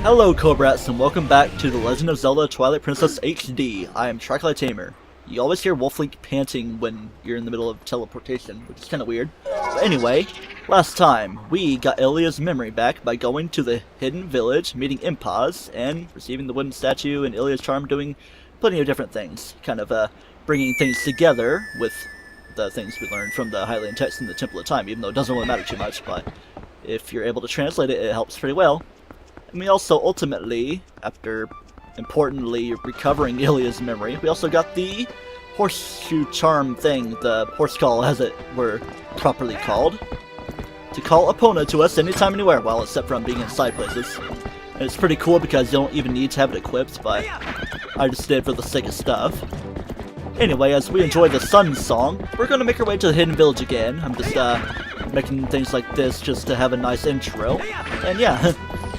Hello Cobrats and welcome back to The Legend of Zelda Twilight Princess HD. I am TryclydeTamer. You always hear Wolflink panting when you're in the middle of teleportation, which is kind of weird. But anyway, last time we got Ilia's memory back by going to the hidden village, meeting Impaz, and receiving the wooden statue and Ilia's charm, doing plenty of different things. Kind of bringing things together with the things we learned from the Hylian text in the Temple of Time, even though it doesn't really matter too much, but if you're able to translate it, it helps pretty well. And we also ultimately, after importantly recovering Ilia's memory, we also got the horseshoe charm thing, the horse call as it were properly called, to call Epona to us anytime, anywhere, well, except from being in side places. And it's pretty cool because you don't even need to have it equipped, but I just did for the sake of stuff. Anyway, as we enjoy the Sun Song, we're going to make our way to the hidden village again. I'm just making things like this just to have a nice intro. And yeah,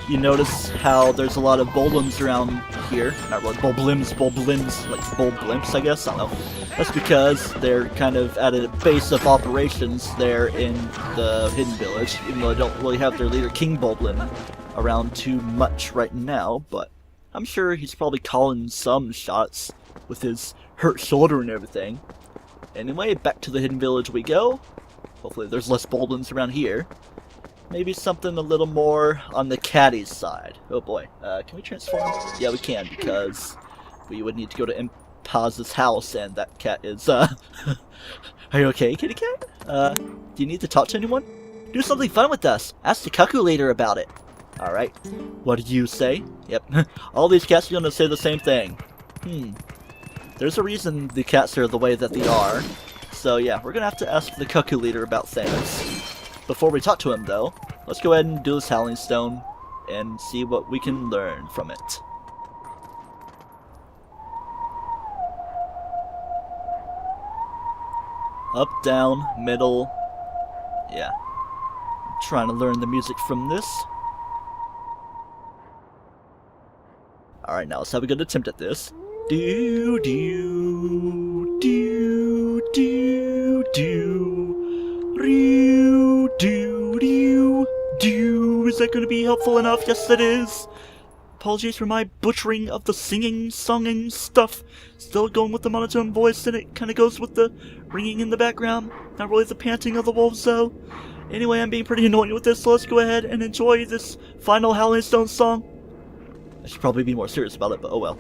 you notice how there's a lot of Boblims around here. Not really Boblims, like Boblimps, I guess. I don't know. That's because they're kind of at a base of operations there in the hidden village, even though they don't really have their leader, King Boblim, around too much right now. But I'm sure he's probably calling some shots with his hurt shoulder and everything. Anyway, back to the hidden village we go. Hopefully there's less Boblims around here. Maybe something a little more on the caddy's side. Oh boy, can we transform? Yeah, we can, because we would need to go to Impaz's house, and that cat is, Are you okay, kitty cat? Do you need to talk to anyone? Do something fun with us! Ask the calculator about it! Alright, what did you say? Yep, all these cats are gonna say the same thing. There's a reason the cats are the way that they are. So yeah, we're gonna have to ask the calculator about things. Before we talk to him though, let's go ahead and do this Howling Stone and see what we can learn from it. Up, down, middle. Yeah. I'm trying to learn the music from this. Alright, now let's have a good attempt at this. Do do do do do do do do do. Is that going to be helpful enough? Yes, it is. Apologies for my butchering of the songing stuff. Still going with the monotone voice, and it kind of goes with the ringing in the background. Not really the panting of the wolves, though. Anyway, I'm being pretty annoying with this, so let's go ahead and enjoy this final Howling Stone song. I should probably be more serious about it, but oh well.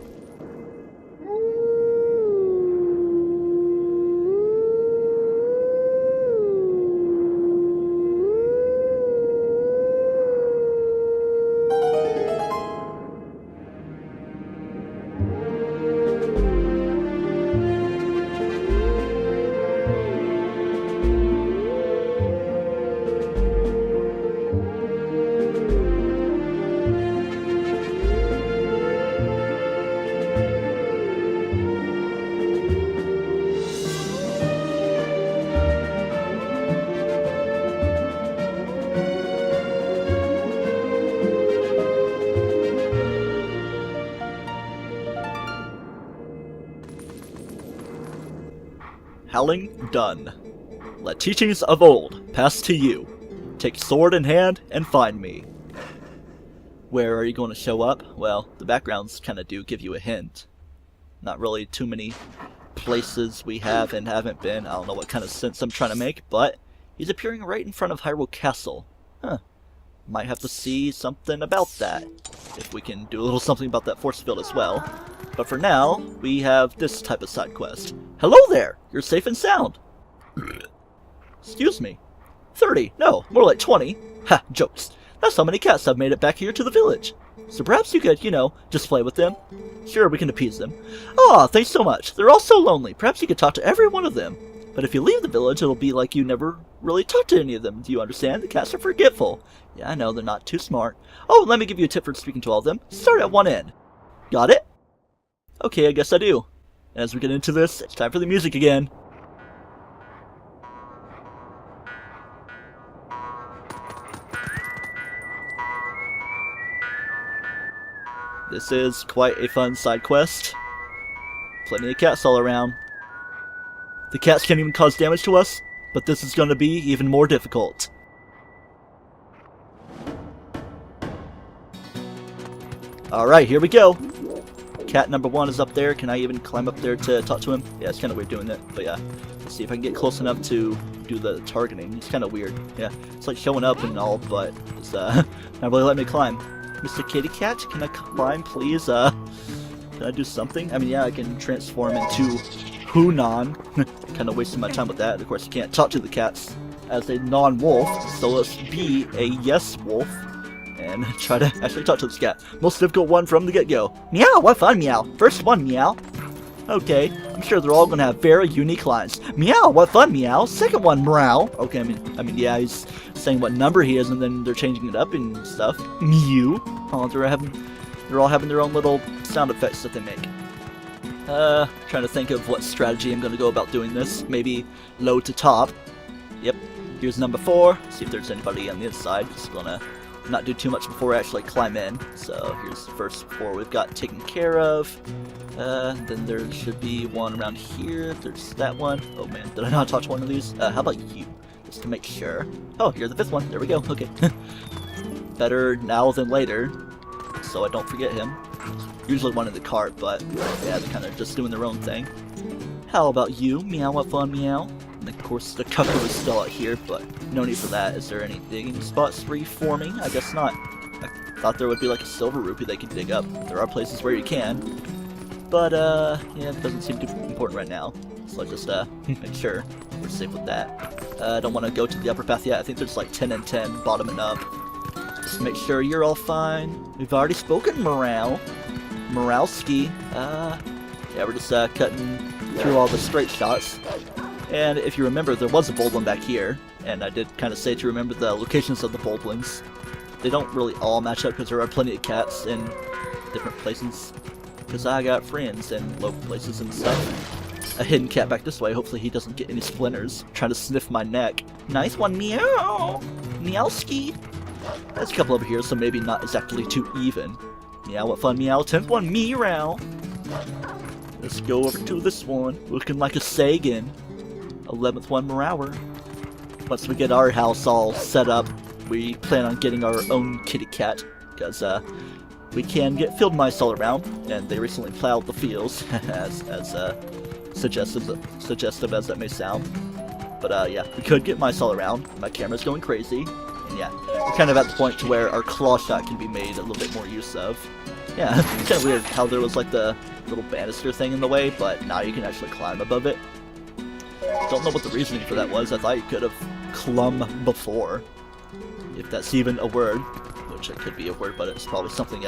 Howling done. Let teachings of old pass to you. Take sword in hand and find me. Where are you going to show up? Well, the backgrounds kind of do give you a hint. Not really too many places we have and haven't been. I don't know what kind of sense I'm trying to make, but he's appearing right in front of Hyrule Castle. Huh. Might have to see something about that. If we can do a little something about that force field as well. But for now, we have this type of side quest. Hello there! You're safe and sound! Excuse me. 30? No, more like 20. Ha, jokes. That's how many cats have made it back here to the village. So perhaps you could, just play with them. Sure, we can appease them. Aw, thanks so much. They're all so lonely. Perhaps you could talk to every one of them. But if you leave the village, it'll be like you never really talked to any of them. Do you understand? The cats are forgetful. Yeah, I know, they're not too smart. Oh, let me give you a tip for speaking to all of them. Start at one end. Got it? Okay, I guess I do. As we get into this, it's time for the music again. This is quite a fun side quest. Plenty of cats all around. The cats can't even cause damage to us, but this is going to be even more difficult. Alright, here we go. Cat number 1 is up there. Can I even climb up there to talk to him? Yeah, it's kind of weird doing that, but yeah. Let's see if I can get close enough to do the targeting. It's kind of weird. Yeah, it's like showing up and all, but it's not really letting me climb. Mr. Kitty Cat, can I climb, please? Can I do something? I mean, yeah, I can transform into Hunan. Kind of wasting my time with that. Of course, you can't talk to the cats as a non-wolf, so let's be a yes wolf and try to actually talk to this cat. Most difficult one from the get-go. Meow, what fun, meow. First one, meow. Okay, I'm sure they're all gonna have very unique lines. Meow, what fun, meow. Second one, meow. Okay, I mean, yeah, he's saying what number he is, and then they're changing it up and stuff. Mew. Oh, they're all having their own little sound effects that they make. Trying to think of what strategy I'm gonna go about doing this. Maybe low to top. Yep. Here's number 4. See if there's anybody on the inside. Just gonna not do too much before I actually climb in. So here's the first 4 we've got taken care of. Then there should be one around here. There's that one. Oh man, did I not touch one of these? How about you? Just to make sure. Oh, you're the 5th one. There we go. Okay. Better now than later, so I don't forget him. Usually one in the cart, but yeah, they're kind of just doing their own thing. How about you? Meow, what fun, meow. And of course, the cuckoo is still out here, but no need for that. Is there any digging spots reforming? I guess not. I thought there would be like a silver rupee they could dig up. There are places where you can. But, yeah, it doesn't seem too important right now. So I just, make sure we're safe with that. I don't want to go to the upper path yet. I think there's like 10 and 10, bottom and up. Just make sure you're all fine. We've already spoken morale. Moralski. Yeah, we're just, cutting through all the straight shots. And if you remember, there was a bold one back here. And I did kind of say to remember the locations of the bold ones. They don't really all match up because there are plenty of cats in different places. Because I got friends in low places and stuff. A hidden cat back this way. Hopefully he doesn't get any splinters. Trying to sniff my neck. Nice one, meow! Meowski! There's a couple over here, so maybe not exactly too even. Meow, what fun, meow. 10th one, meow! Let's go over to this one. Looking like a Sagan. 11th one, meower. Once we get our house all set up, we plan on getting our own kitty cat. Because, we can get field mice all around, and they recently plowed the fields, as suggestive as that may sound. But yeah, we could get mice all around. My camera's going crazy, and yeah, we're kind of at the point to where our claw shot can be made a little bit more use of. Yeah, it's kind of weird how there was like the little banister thing in the way, but now you can actually climb above it. Don't know what the reasoning for that was. I thought you could have clumb before, if that's even a word. Which it could be a word, but it's probably something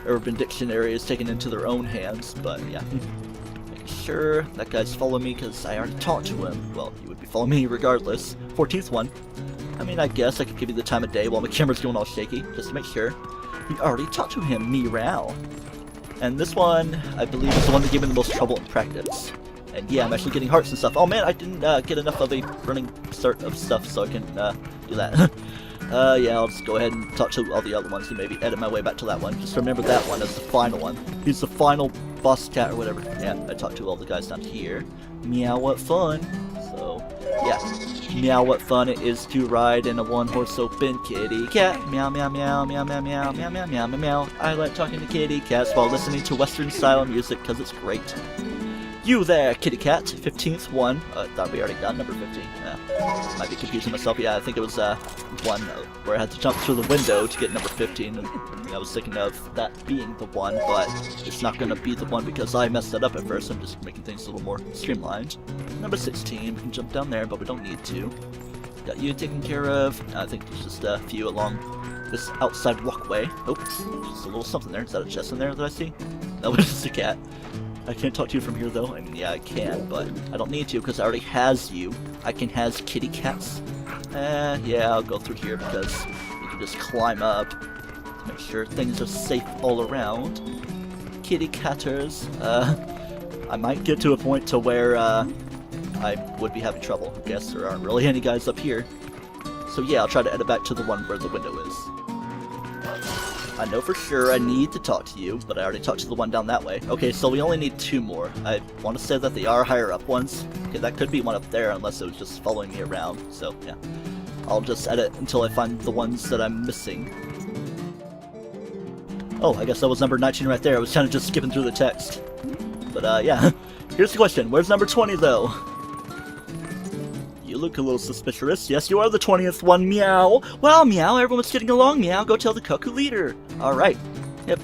Urban Dictionary is taken into their own hands, but yeah. Making sure that guy's following me because I already talked to him. Well, he would be following me regardless. 14th one. I mean, I guess I could give you the time of day while my camera's going all shaky, just to make sure. We already talked to him, meow. And this one, I believe, is the one that gave me the most trouble in practice. And yeah, I'm actually getting hearts and stuff. Oh man, I didn't get enough of a running start of stuff so I can do that. Yeah, I'll just go ahead and talk to all the other ones and maybe edit my way back to that one. Just remember that one as the final one. He's the final boss cat or whatever. Yeah, I talked to all the guys down here. Meow, what fun. So, yeah. Meow, what fun it is to ride in a one-horse open kitty cat. Meow, meow, meow, meow, meow, meow, meow, meow, meow, meow, meow. I like talking to kitty cats while listening to Western-style music because it's great. You there, kitty cat. 15th one. I thought we already got number 15. Might be confusing myself. Yeah, I think it was one where I had to jump through the window to get number 15. And I was thinking of that being the one, but it's not going to be the one because I messed that up at first. I'm just making things a little more streamlined. Number 16. We can jump down there, but we don't need to. Got you taken care of. I think there's just a few along this outside walkway. Oh, just a little something there. Is that a chest in there that I see? No, it's just a cat. I can't talk to you from here though. I mean, yeah, I can, but I don't need to because I already has you. I can has kitty cats. Yeah, I'll go through here because you can just climb up to make sure things are safe all around. Kitty catters. I might get to a point to where I would be having trouble. I guess there aren't really any guys up here. So yeah, I'll try to edit back to the one where the window is. I know for sure I need to talk to you, but I already talked to the one down that way. Okay, so we only need 2 more. I want to say that they are higher up ones. Okay, that could be one up there unless it was just following me around. So, yeah. I'll just edit until I find the ones that I'm missing. Oh, I guess that was number 19 right there. I was kind of just skipping through the text. But, yeah. Here's the question. Where's number 20, though? You look a little suspicious. Yes, you are the 20th one. Meow. Well, Meow, everyone's getting along. Meow, go tell the cuckoo leader. Alright. Yep.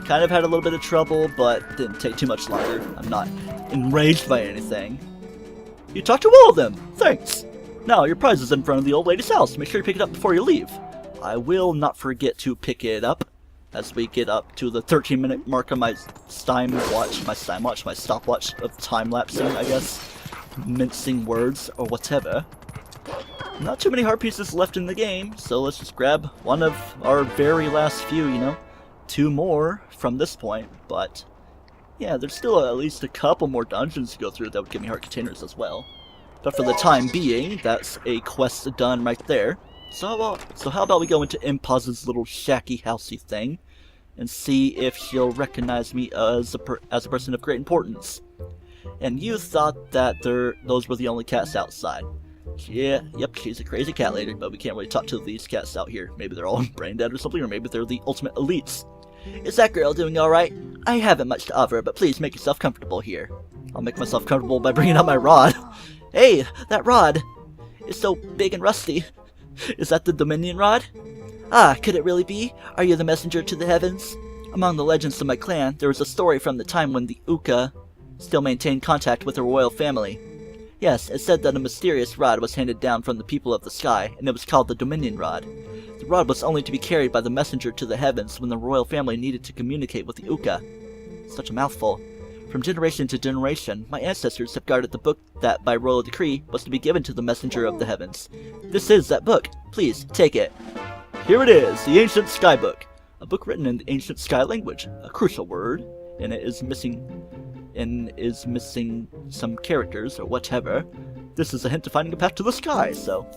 Kind of had a little bit of trouble, but didn't take too much longer. I'm not enraged by anything. You talked to all of them. Thanks. Now, your prize is in front of the old lady's house. Make sure you pick it up before you leave. I will not forget to pick it up as we get up to the 13-minute mark of my stopwatch of time-lapsing, I guess. Mincing words or whatever. Not too many heart pieces left in the game, so let's just grab one of our very last few, you know. 2 more from this point, but yeah, there's still at least a couple more dungeons to go through that would give me heart containers as well. But for the time being, that's a quest done right there. So how about we go into Impaz's little shacky housey thing and see if she'll recognize me as a person of great importance. And you thought that those were the only cats outside. Yeah, yep, she's a crazy cat lady, but we can't really talk to these cats out here. Maybe they're all brain dead or something, or maybe they're the ultimate elites. Is that girl doing alright? I haven't much to offer, but please make yourself comfortable here. I'll make myself comfortable by bringing out my rod. Hey, that rod is so big and rusty. Is that the Dominion rod? Ah, could it really be? Are you the messenger to the heavens? Among the legends of my clan, there was a story from the time when the Uka still maintained contact with the royal family. Yes, it said that a mysterious rod was handed down from the people of the sky, and it was called the Dominion Rod. The rod was only to be carried by the messenger to the heavens when the royal family needed to communicate with the Uka. Such a mouthful. From generation to generation, my ancestors have guarded the book that, by royal decree, was to be given to the messenger of the heavens. This is that book. Please, take it. Here it is, the Ancient Sky Book. A book written in the Ancient Sky language. A crucial word, and it is missing some characters or whatever. This is a hint to finding a path to the sky, so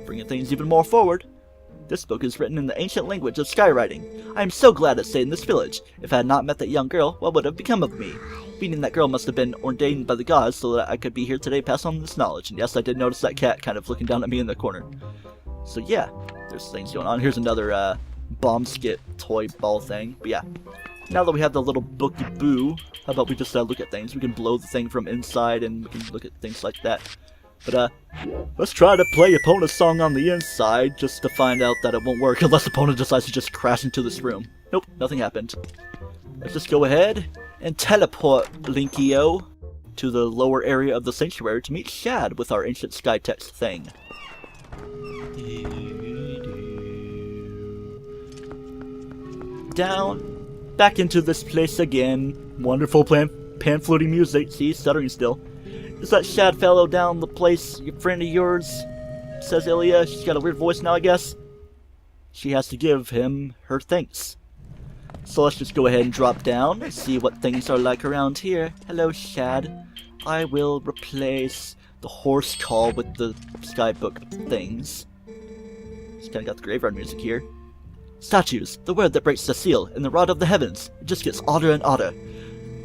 bringing things even more forward. This book is written in the ancient language of skywriting. I am so glad it stayed in this village. If I had not met that young girl, what would have become of me? Meaning that girl must have been ordained by the gods so that I could be here today pass on this knowledge. And yes, I did notice that cat kind of looking down at me in the corner. So yeah, there's things going on. Here's another bomb skit toy ball thing. But yeah, now that we have the little booky boo, how about we just look at things? We can blow the thing from inside and we can look at things like that. But let's try to play Epona's song on the inside just to find out that it won't work unless Epona decides to just crash into this room. Nope, nothing happened. Let's just go ahead and teleport Linkio to the lower area of the sanctuary to meet Shad with our ancient sky text thing. Down, back into this place again. Wonderful pan-floating music. See, stuttering still. Is that Shad fellow down the place a friend of yours? Says Ilya. She's got a weird voice now, I guess. She has to give him her thanks. So let's just go ahead and drop down and see what things are like around here. Hello, Shad. I will replace the horse call with the skybook things. Just kinda got the graveyard music here. Statues, the word that breaks the seal, and the rod of the heavens. It just gets odder and odder.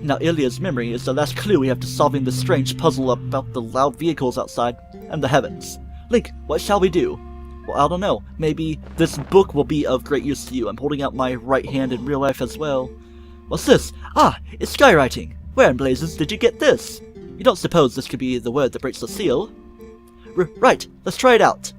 Now Ilya's memory is the last clue we have to solving this strange puzzle about the loud vehicles outside and the heavens. Link, what shall we do? Well, I don't know. Maybe this book will be of great use to you. I'm holding out my right hand in real life as well. What's this? Ah, it's skywriting. Where in blazes did you get this? You don't suppose this could be the word that breaks the seal? Right, let's try it out.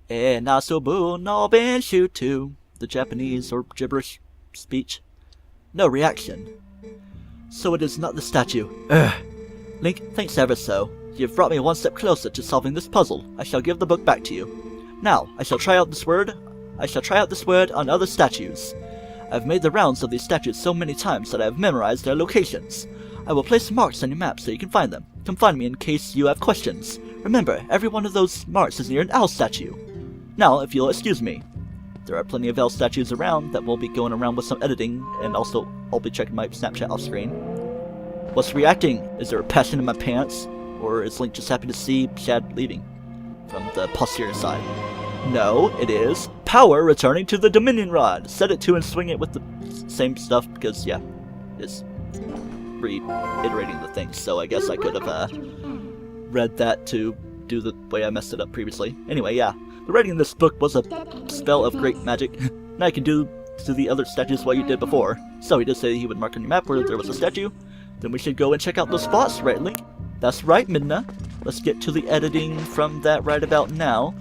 Nasobu no benshutu, the Japanese or gibberish speech. No reaction. So it is not the statue. Ugh. Link, thanks ever so. You've brought me one step closer to solving this puzzle. I shall give the book back to you. Now, I shall try out this word on other statues. I've made the rounds of these statues so many times that I have memorized their locations. I will place marks on your map so you can find them. Come find me in case you have questions. Remember, every one of those marks is near an owl statue. Now, if you'll excuse me. There are plenty of owl statues around that will be going around with some editing, and also I'll be checking my Snapchat off screen. What's reacting? Is there a passion in my pants? Or is Link just happy to see Shad leaving from the posterior side? No, it is power returning to the Dominion Rod. Set it to and swing it with the same stuff because, yeah, it's reiterating the thing. So I guess I could have read that to do the way I messed it up previously. Anyway, yeah. The writing in this book was a spell of great magic. Now I can do to the other statues what you did before. So he did say he would mark on your map where there was a statue. Then we should go and check out those spots, right, Link? That's right, Midna. Let's get to the editing from that right about now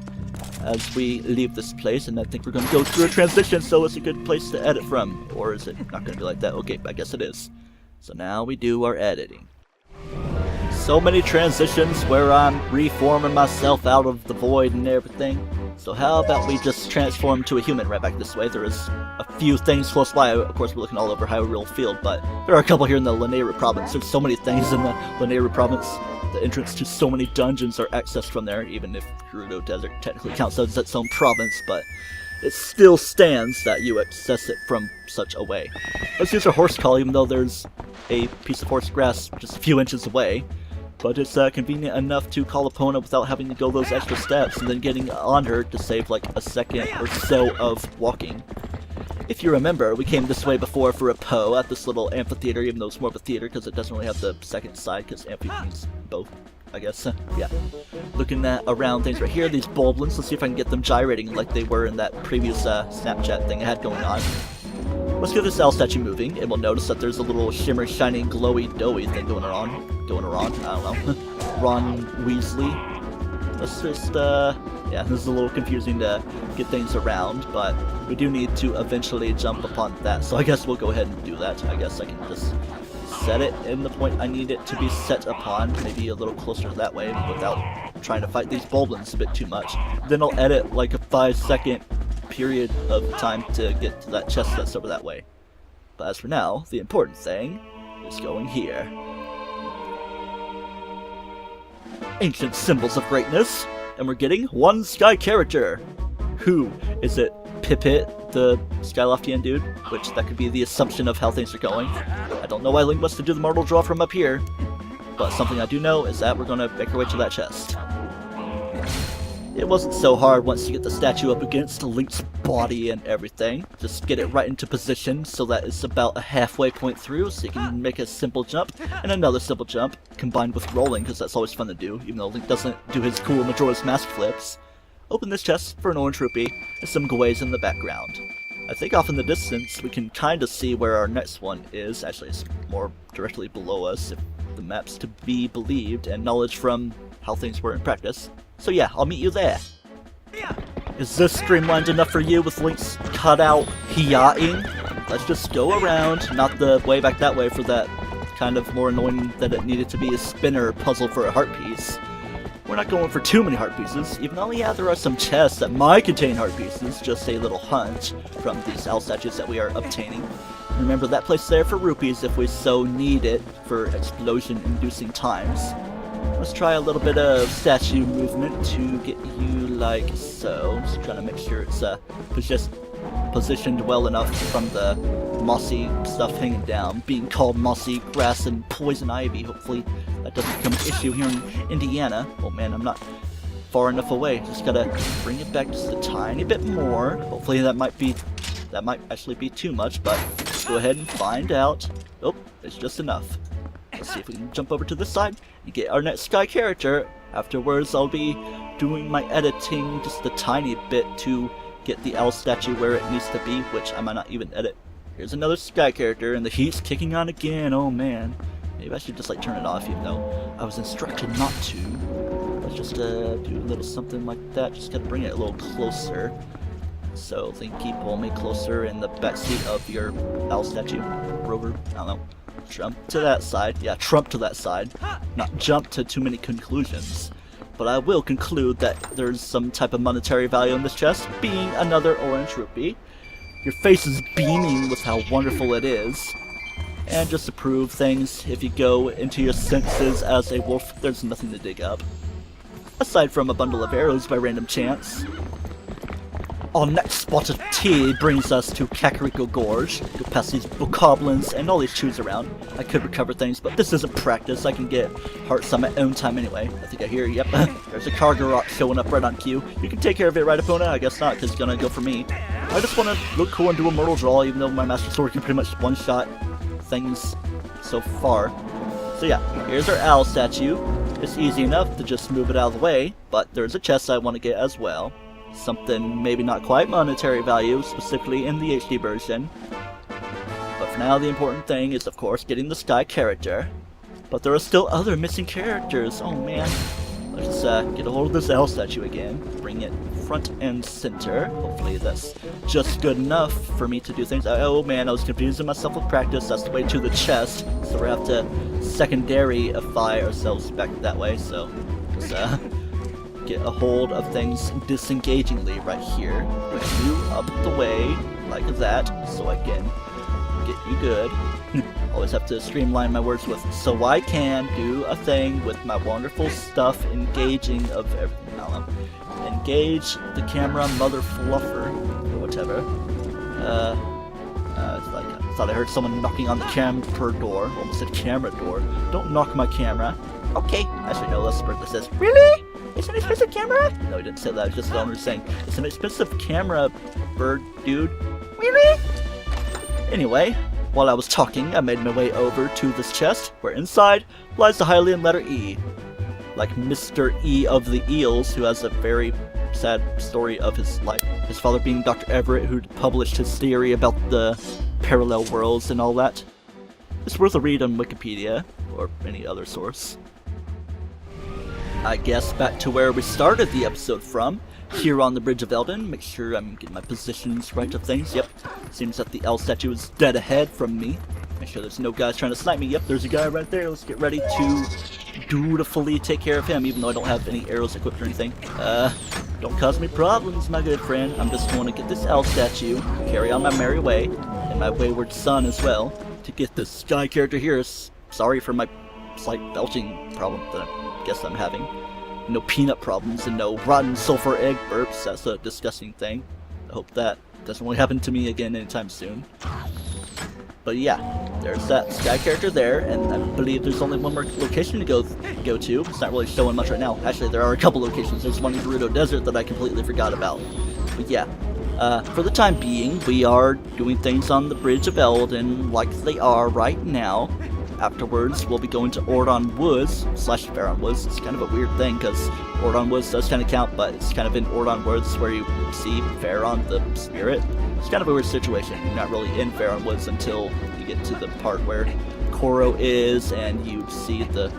as we leave this place, and I think we're going to go through a transition, so it's a good place to edit from. Or is it not going to be like that? Okay, I guess it is. So now we do our editing. So many transitions where I'm reforming myself out of the void and everything. So how about we just transform to a human right back this way? There is a few things close by. Of course, we're looking all over Hyrule Field, but there are a couple here in the Lanayru province. There's so many things in the Lanayru province. The entrance to so many dungeons are accessed from there, even if Gerudo Desert technically counts as its own province, but it still stands that you access it from such a way. Let's use our horse call, even though there's a piece of horse grass just a few inches away. But it's convenient enough to call Epona without having to go those extra steps and then getting on her to save like a second or so of walking. If you remember, we came this way before for a Poe at this little amphitheater, even though it's more of a theater because it doesn't really have the second side, because amphi means both, I guess. Yeah. Looking at around things right here, these Bulblins, let's see if I can get them gyrating like they were in that previous Snapchat thing I had going on. Let's get this owl statue moving, and we'll notice that there's a little shimmer, shiny, glowy, doughy thing going around, I don't know, Ron Weasley. Let's just, yeah, this is a little confusing to get things around, but we do need to eventually jump upon that, so I guess we'll go ahead and do that. I guess I can just set it in the point I need it to be set upon, maybe a little closer that way, without trying to fight these Bulblins a bit too much. Then I'll edit like a 5-second period of time to get to that chest that's over that way. But as for now, the important thing is going here. Ancient symbols of greatness, and we're getting one sky character. Who? Is it Pipit, the Skyloftian dude? Which that could be the assumption of how things are going. I don't know why Link wants to do the mortal draw from up here, but something I do know is that we're going to make our way to that chest. It wasn't so hard once you get the statue up against Link's body and everything. Just get it right into position so that it's about a halfway point through, so you can make a simple jump and another simple jump, combined with rolling, because that's always fun to do, even though Link doesn't do his cool Majora's Mask flips. Open this chest for an orange rupee and some Gways in the background. I think off in the distance we can kind of see where our next one is. Actually, it's more directly below us, if the map's to be believed, and knowledge from how things were in practice. So yeah, I'll meet you there. Is this streamlined enough for you with Link's cutout hiyaing? Let's just go around, not the way back that way for that kind of more annoying that it needed to be a spinner puzzle for a heart piece. We're not going for too many heart pieces, even though yeah, there are some chests that might contain heart pieces, just a little hunch from these owl statues that we are obtaining. Remember that place there for rupees if we so need it for explosion-inducing times. Let's try a little bit of statue movement to get you like so. Just trying to make sure it's just positioned well enough from the mossy stuff hanging down, being called mossy grass and poison ivy. Hopefully that doesn't become an issue here in Indiana. Oh man, I'm not far enough away. Just gotta bring it back just a tiny bit more. Hopefully that might actually be too much, but let's go ahead and find out. Oh, it's just enough. Let's see if we can jump over to this side and get our next sky character. Afterwards, I'll be doing my editing just a tiny bit to get the owl statue where it needs to be, which I might not even edit. Here's another sky character, and the heat's kicking on again. Oh man. Maybe I should just like turn it off, even though I was instructed not to. Let's just do a little something like that. Just gotta bring it a little closer. So, Linky, pull me closer in the backseat of your owl statue. Rover, I don't know. Jump to that side. Yeah, trump to that side. Not jump to too many conclusions. But I will conclude that there's some type of monetary value in this chest, being another orange rupee. Your face is beaming with how wonderful it is. And just to prove things, if you go into your senses as a wolf, there's nothing to dig up. Aside from a bundle of arrows by random chance. Our next spot of tea brings us to Kakariko Gorge. Go past these bokoblins and all these chews around. I could recover things, but this isn't practice. I can get hearts on my own time anyway. I think I hear, yep, there's a Kargarok showing up right on cue. You can take care of it, right, Epona? I guess not, because it's gonna go for me. I just want to look cool and do a mortal draw, even though my Master Sword can pretty much one-shot things so far. So yeah, here's our owl statue. It's easy enough to just move it out of the way, but there's a chest I want to get as well. Something maybe not quite monetary value, specifically in the HD version. But for now, the important thing is, of course, getting the Sky character. But there are still other missing characters. Oh man. Let's get a hold of this L statue again. Bring it front and center. Hopefully that's just good enough for me to do things. Oh man, I was confusing myself with practice. That's the way to the chest. So we have to secondaryify ourselves back that way. So let's get a hold of things disengagingly right here. Bring you up the way like that so I can get you good. Always have to streamline my words with so I can do a thing with my wonderful stuff engaging of everything. I don't know. Engage the camera mother fluffer or whatever. It's like I thought I heard someone knocking on the camper door. Almost said camera door. Don't knock my camera. Okay. Actually no, that's what this says. Really? It's an expensive camera? No, he didn't say that. It's just the owner saying it's an expensive camera, bird dude. Really? Anyway. While I was talking, I made my way over to this chest, where inside lies the Hylian letter E. Like Mr. E of the Eels, who has a very sad story of his life. His father being Dr. Everett, who published his theory about the parallel worlds and all that. It's worth a read on Wikipedia, or any other source. I guess back to where we started the episode from. Here on the Bridge of Eldin, make sure I'm getting my positions right of things. Yep, seems that the L statue is dead ahead from me. Make sure there's no guys trying to snipe me. Yep, there's a guy right there. Let's get ready to dutifully take care of him, even though I don't have any arrows equipped or anything. Don't cause me problems, my good friend. I'm just going to get this L statue, carry on my merry way, and my wayward son as well, to get this Sky character here. Sorry for my slight belching problem that I guess I'm having. No peanut problems and no rotten sulfur egg burps. That's a disgusting thing. I hope that doesn't really happen to me again anytime soon. But yeah, there's that Sky character there, and I believe there's only one more location to go to. It's not really showing much right now. Actually, there are a couple locations. There's one in Gerudo Desert that I completely forgot about. But yeah, for the time being, we are doing things on the Bridge of Eldin like they are right now. Afterwards, we'll be going to Ordon Woods / Faron Woods. It's kind of a weird thing because Ordon Woods does kind of count, but it's kind of in Ordon Woods where you see Faron the spirit. It's kind of a weird situation. You're not really in Faron Woods until you get to the part where Koro is and you see the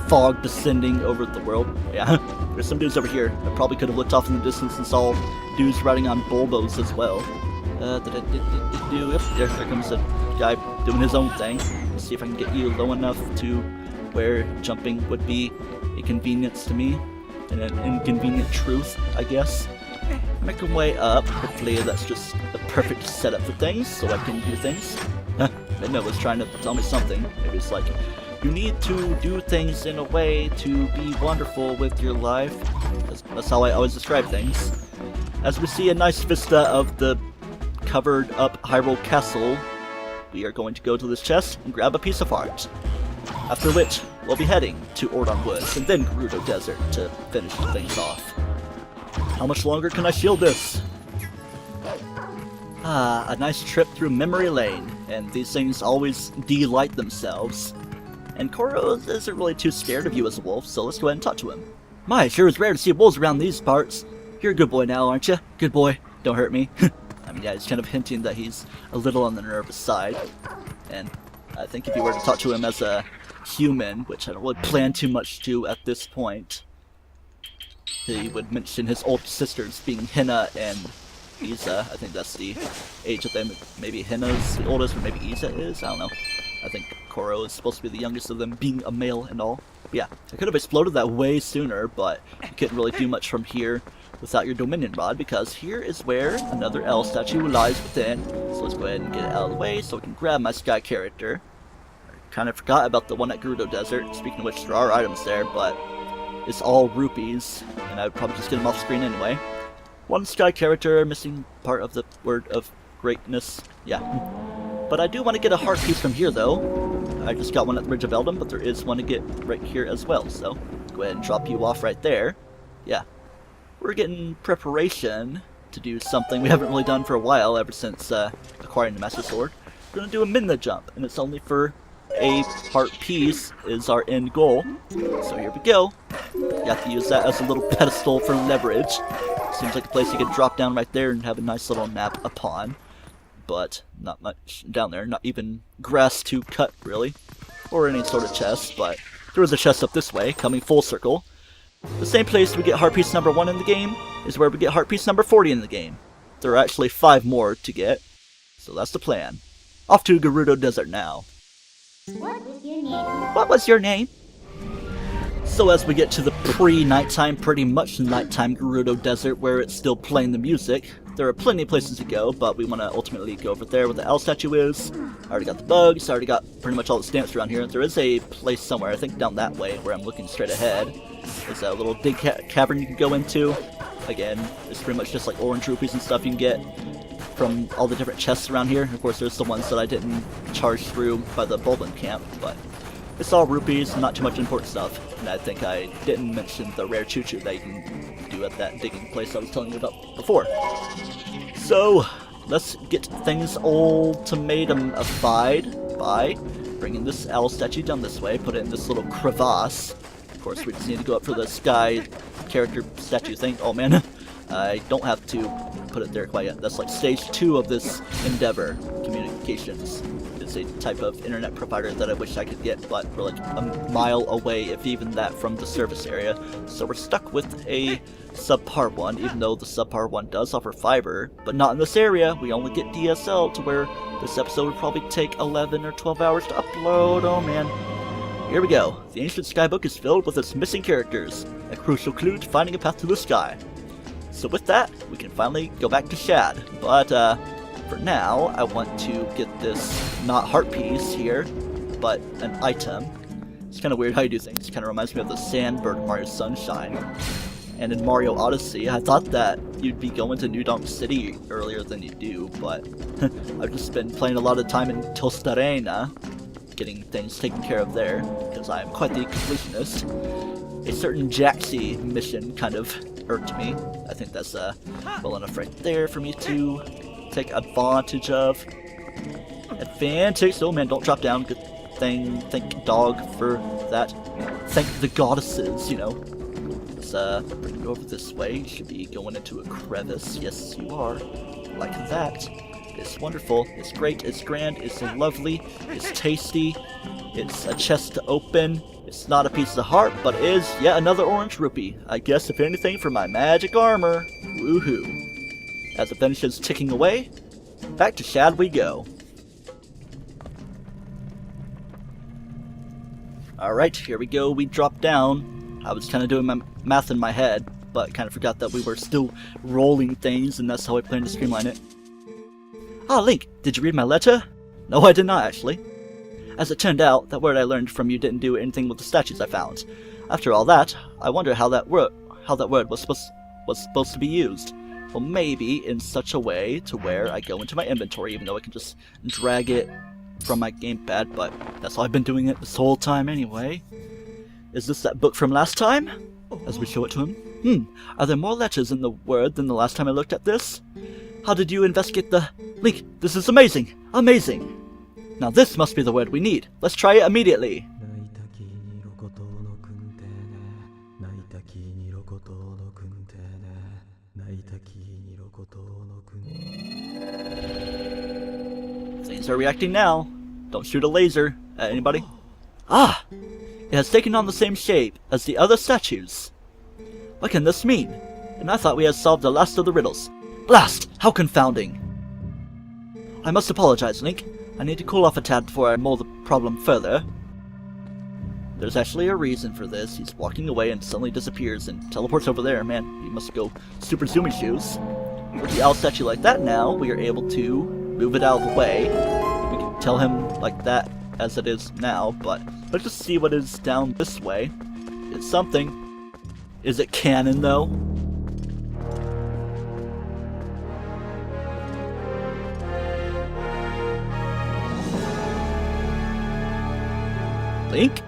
fog descending over the world. Yeah, there's some dudes over here. I probably could have looked off in the distance and saw dudes riding on Bulbos as well. Yep, there comes a guy doing his own thing. Let's see if I can get you low enough to where jumping would be a convenience to me, and an inconvenient truth, I guess. Make my way up. Hopefully that's just the perfect setup for things, so I can do things. Maybe it was trying to tell me something. Maybe it's like, you need to do things in a way to be wonderful with your life. That's how I always describe things. As we see a nice vista of the covered up Hyrule Castle, we are going to go to this chest and grab a piece of art. After which, we'll be heading to Ordon Woods and then Gerudo Desert to finish things off. How much longer can I shield this? Ah, a nice trip through memory lane, and these things always delight themselves. And Koro isn't really too scared of you as a wolf, so let's go ahead and talk to him. My, it sure is rare to see wolves around these parts. You're a good boy now, aren't you? Good boy. Don't hurt me. I mean, yeah, he's kind of hinting that he's a little on the nervous side. And I think if you were to talk to him as a human, which I don't really plan too much to at this point, he would mention his older sisters being Hina and Isa. I think that's the age of them. Maybe Hina's the oldest, or maybe Isa is. I don't know. I think Koro is supposed to be the youngest of them, being a male and all. But yeah, I could have exploded that way sooner, but you couldn't really do much from here without your Dominion Rod, because here is where another L statue lies within. So let's go ahead and get it out of the way so we can grab my Sky character. I kind of forgot about the one at Gerudo Desert. Speaking of which, there are items there, but it's all rupees, and I would probably just get them off screen anyway. One Sky character, missing part of the word of greatness. Yeah. But I do want to get a heart piece from here, though. I just got one at the Bridge of Eldin, but there is one to get right here as well, so go ahead and drop you off right there. Yeah. We're getting preparation to do something we haven't really done for a while, ever since acquiring the Master Sword. We're going to do a Midna jump, and it's only for a heart piece is our end goal. So here we go. You have to use that as a little pedestal for leverage. Seems like a place you could drop down right there and have a nice little nap upon. But not much down there, not even grass to cut really. Or any sort of chest, but there is a chest up this way, coming full circle. The same place we get heart piece number 1 in the game is where we get heart piece number 40 in the game. There are actually 5 more to get, so that's the plan. Off to Gerudo Desert now. What was your name? What was your name? So as we get to the pre-nighttime, pretty much nighttime Gerudo Desert where it's still playing the music, there are plenty of places to go, but we want to ultimately go over there where the owl statue is. I already got the bugs, I already got pretty much all the stamps around here. There is a place somewhere, I think down that way, where I'm looking straight ahead. There's a little dig cavern you can go into. Again, it's pretty much just like orange rupees and stuff you can get from all the different chests around here. Of course, there's the ones that I didn't charge through by the Bulblin camp, but it's all rupees, not too much important stuff. And I think I didn't mention the rare choo-choo that you can do at that digging place I was telling you about before. So, let's get things ultimatum-ified by bringing this owl statue down this way, put it in this little crevasse. Of course, we just need to go up for the sky character statue thing. Oh man, I don't have to put it there quite yet. That's like stage 2 of this endeavor. Communications. It's a type of internet provider that I wish I could get, but we're like a mile away, if even that, from the service area. So we're stuck with a subpar one, even though the subpar one does offer fiber, but not in this area. We only get DSL, to where this episode would probably take 11 or 12 hours to upload. Oh man. Here we go. The ancient skybook is filled with its missing characters, a crucial clue to finding a path to the sky. So with that, we can finally go back to Shad. But for now, I want to get this, not heart piece here, but an item. It's kind of weird how you do things. It kind of reminds me of the Sandbird in Mario Sunshine. And in Mario Odyssey, I thought that you'd be going to New Donk City earlier than you do, but I've just been playing a lot of time in Tostarena, getting things taken care of there, because I am quite the completionist. A certain Jaxi mission kind of irked me. I think that's well enough right there for me to take advantage of. Advantage! Oh man, don't drop down. Good thing. Thank dog for that. Thank the goddesses, you know. Let's bring it over this way. You should be going into a crevice. Yes, you are. Like that. It's wonderful. It's great. It's grand. It's lovely. It's tasty. It's a chest to open. It's not a piece of heart, but is yet another orange rupee. I guess if anything for my magic armor. Woohoo. As it finishes ticking away, back to Shad we go. Alright, here we go. We drop down. I was kind of doing my math in my head, but kind of forgot that we were still rolling things, and that's how I plan to streamline it. Ah, Link, did you read my letter? No, I did not, actually. As it turned out, that word I learned from you didn't do anything with the statues I found. After all that, I wonder how that word was supposed to be used. Well, maybe in such a way to where I go into my inventory, even though I can just drag it from my gamepad, but that's how I've been doing it this whole time anyway. Is this that book from last time? As we show it to him. Are there more letters in the word than the last time I looked at this? How did you investigate the... Link, this is amazing! Amazing! Now this must be the word we need. Let's try it immediately. Things are reacting now. Don't shoot a laser at anybody. Ah! It has taken on the same shape as the other statues. What can this mean? And I thought we had solved the last of the riddles. Blast! How confounding! I must apologize, Link. I need to cool off a tad before I mull the problem further. There's actually a reason for this. He's walking away and suddenly disappears and teleports over there. Man, he must go super zoomy shoes. With the owl statue like that now, we are able to move it out of the way. We can tell him like that as it is now, but let's just see what is down this way. It's something. Is it canon, though? Link?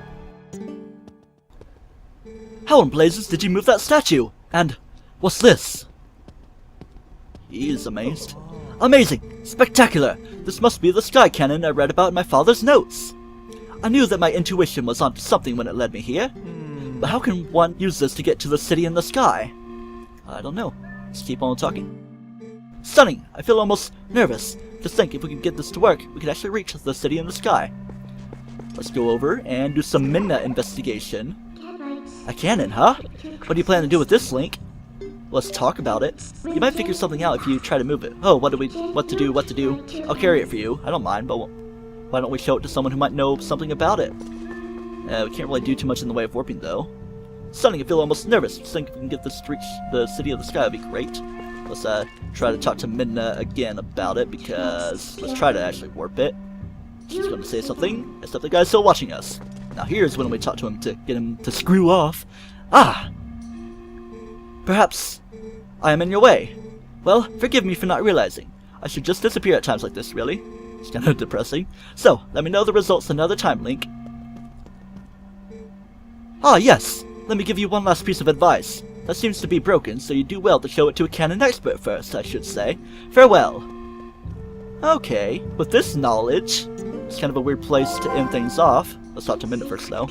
How in blazes did you move that statue? And what's this? He is amazed. Amazing! Spectacular! This must be the sky cannon I read about in my father's notes. I knew that my intuition was onto something when it led me here. But how can one use this to get to the city in the sky? I don't know. Let's keep on talking. Stunning! I feel almost nervous. Just think, if we could get this to work, we could actually reach the city in the sky. Let's go over and do some Midna investigation. A cannon, huh? What do you plan to do with this, Link? Let's talk about it. You might figure something out if you try to move it. Oh, what to do? I'll carry it for you. I don't mind, but why don't we show it to someone who might know something about it? We can't really do too much in the way of warping, though. Stunning, I feel almost nervous. Just think if we can get this to reach the city of the sky, that'd be great. Let's try to talk to Midna again about it, because let's try to actually warp it. She's going to say something, except the guy's still watching us. Now here's when we talk to him to get him to screw off. Ah! Perhaps I am in your way. Well, forgive me for not realizing. I should just disappear at times like this, really. It's kind of depressing. So, let me know the results another time, Link. Ah, yes! Let me give you one last piece of advice. That seems to be broken, so you do well to show it to a canon expert first, I should say. Farewell. Okay, with this knowledge, it's kind of a weird place to end things off. Let's talk to Midna first, though.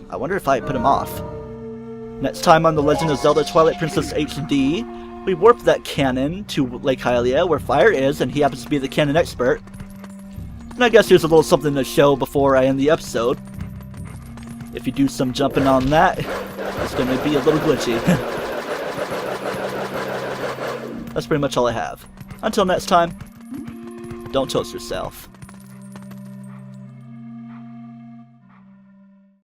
I wonder if I put him off. Next time on The Legend of Zelda Twilight Princess HD, we warp that cannon to Lake Hylia, where fire is, and he happens to be the canon expert. And I guess here's a little something to show before I end the episode. If you do some jumping on that, it's going to be a little glitchy. That's pretty much all I have. Until next time, don't toast yourself.